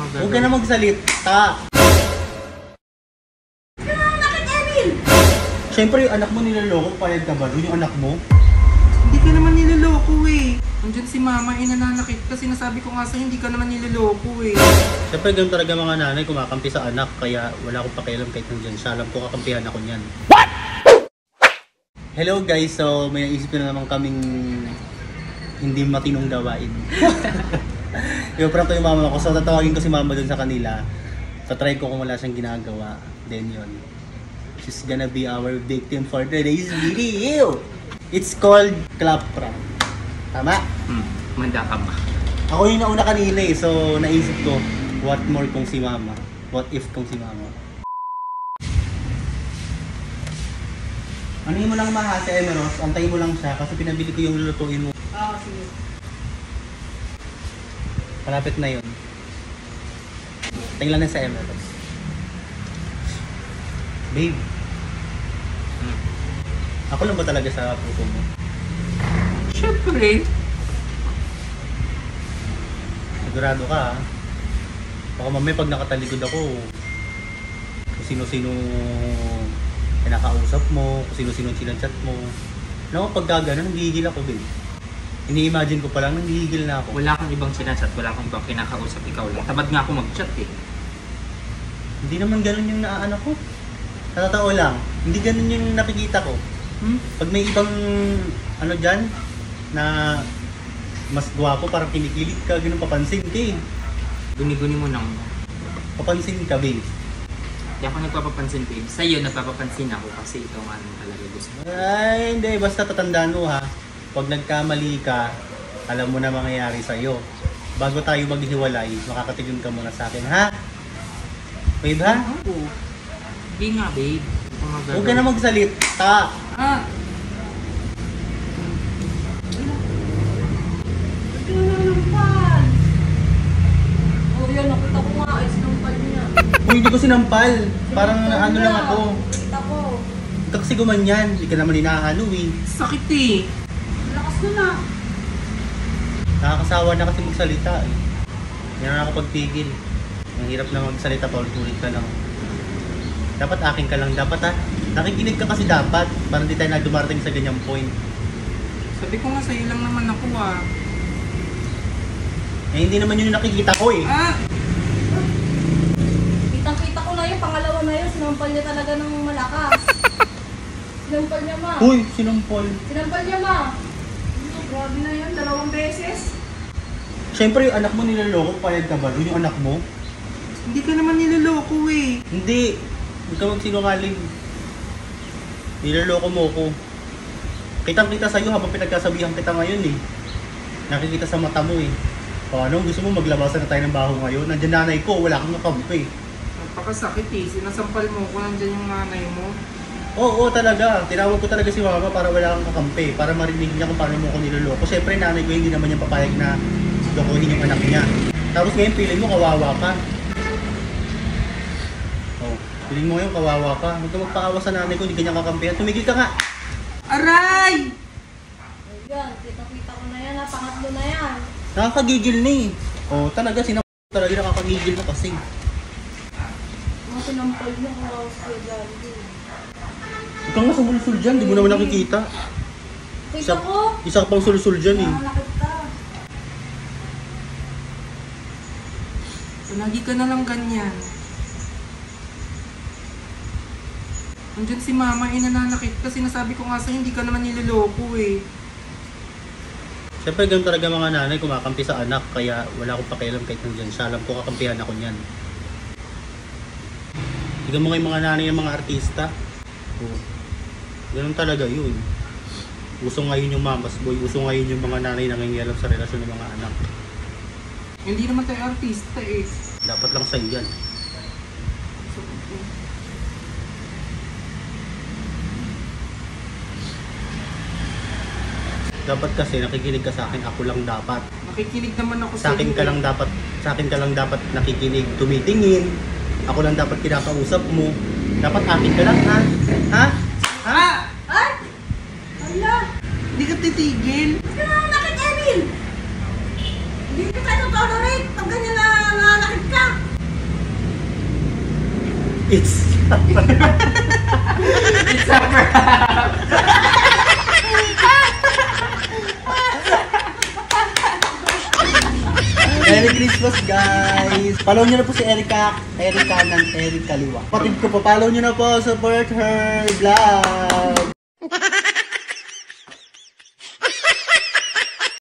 gagawin. Huwag ka na magsalita. Bakit, Emil? Siyempre yung anak mo niloloko, payag ka ba doon yung anak mo? Hindi ka naman niloloko eh. Andyan si mama, nananakit ka. Sinasabi ko nga sa'yo, hindi ka naman niloloko eh. Siyempre ganun talaga mga nanay kumakampi sa anak, kaya wala akong pakialam kahit nandyan siya. Alam ko kakampihan ako niyan. What? Hello guys, so may naisip na naman kaming hindi matinong gawain. I-prank ko yung mama ko, so tatawagin ko si mama dun sa kanila. Tatry ko kung wala siyang ginagawa. Then yun, she's gonna be our victim for today's video. It's called clap prank. Tama? Manda ka ba? Ako yung nauna kanina eh, so naisip ko, what more kung si mama? What if kung si mama? Ano mo lang maha si Emeros, antayin mo lang siya kasi pinabili ko yung lulutuin mo. Sige. Malapit na yun. Tingnan na sa Emeros. Babe. Ako lang ba talaga sa puso mo? Siyempre. Sigurado ka ha? Baka mamaya pag nakatalikod ako, kung sino-sino kinakausap mo, kung sino-sino sinachat mo. Alam mo, pag gano'n, nanggigil ako babe. Ini-imagine ko pa lang, nanggigil na ako. Wala kang ibang sinachat, wala kang ibang kinakausap, ikaw lang. Tamad nga ako mag-chat eh. Hindi naman gano'n yung naano ko. Sa totoo lang, hindi gano'n yung nakikita ko. Pag may ibang ano dyan, na mas gwapo, parang kinikilig ka, gano'n papansin ka eh. Guni-guni mo nang. Papansin ka babe. Hindi ako nagpapapansin babe. Sa'yo nagpapapansin ako kasi ikaw nga naman talaga gusto mo. Ay, hindi. Basta tatandaan mo ha. Pag nagkamali ka, alam mo na mangyayari sa'yo. Bago tayo maghiwalay, makakatigil ka muna sa akin, ha? Babe, ha? Oo. Hindi nga babe. Huwag ka na magsalita. Ah! Ito na nampal. Oh, yan. Nakita ko nga. Ayos nampal niya. Uy, hindi ko sinampal. Parang Nakita ano niya. lang ako. Nakita ko. Ikaw kasi gumanyan. Hindi ka naman inaano eh. Sakit eh. Lakas ko na. Nakakasawa na kasi magsalita eh. Hindi na nakakapagpigil. Ang hirap na magsalita, paulit-ulit ka lang. Dapat akin ka lang. Dapat ha. Nakikinig ka kasi dapat. Para hindi tayo na dumarating sa ganyang point. Sabi ko nga sa'yo lang naman ako ah. Eh hindi naman yun yung nakikita ko eh. Ah! Kitang-kita ko na yun. Pangalawa na yun. Sinampal niya talaga ng malakas. Sinampal niya, ma. Uy, sinampal. Sinampal niya, ma. Grabe na yun. 2 beses. Siyempre yung anak mo niloloko, payag ka ba doon yung anak mo? Hindi ka naman niloloko eh. Hindi. Huwag ka magsinungaling. Niloloko mo ko. Kitang-kita sa'yo habang pinagkasabihan kita ngayon eh. Nakikita sa mata mo eh. Paano? Gusto mo maglabasan na tayo ng baho ngayon? Nandiyan nanay ko, wala kang nakampi. Napakasakit eh. Sinasampal mo ko nandyan yung nanay mo. Oo, talaga. Tinawag ko talaga si mama para wala kang kakampi. Para marinig niya kung paano mo ko niloloko. Siyempre nanay ko hindi naman niya papayag na lokohin yung anak niya. Tapos ngayon feeling mo kawawa ka. Oh, feeling mo ngayon kawawa ka. Huwag ka magpaawa sa nanay ko, hindi ka niya kakampihan. Tumigil ka nga. Aray! Ayan. Kita-kita ko na yan, ha. Pangatlo na yan. Nakakagigil na eh. Oh, talaga talaga nakakagigil na kasi. Mga sinampal niya. Kawawas ko dyan. Huwag kang nasusul dyan, di mo naman nakikita. Kita ko. Isa ka pang sulsul dyan eh. Nakakita. So, lagi ka na lang ganyan. Andyan si mama, nananakit ka. Sinasabi ko nga sa'yo, hindi ka naman niloloko eh. Siyempre ganun talaga mga nanay kumakampi sa anak, kaya wala akong pakialam kahit nandyan siya. Alam ko kakampihan ako niyan. Tignan mo nga yung mga nanay ng mga artista. Oh. Ganun talaga yun. Uso ngayon yung mamas boy, uso ngayon yung mga nanay nangingialam sa relasyon ng mga anak. Hindi naman tayo artista eh. Dapat lang sa'yo yan. So, Dapat kasi nakikinig ka sa akin, ako lang dapat. nakikinig naman ako Sa akin ka lang dapat, nakikinig, tumitingin. Ako lang dapat kinakausap mo. Dapat akin ka lang, ha? Ha? Ha? Ay! Hala! Hindi ka titigil. Bakit, Emil? Hindi ka tayo tolerate pag ganyan na nananakit ka. It's It's a prank! Merry Christmas, guys! Follow nyo na po si Erica ng Eric Kaliwa. Patid ko po, follow nyo na po, support her vlog!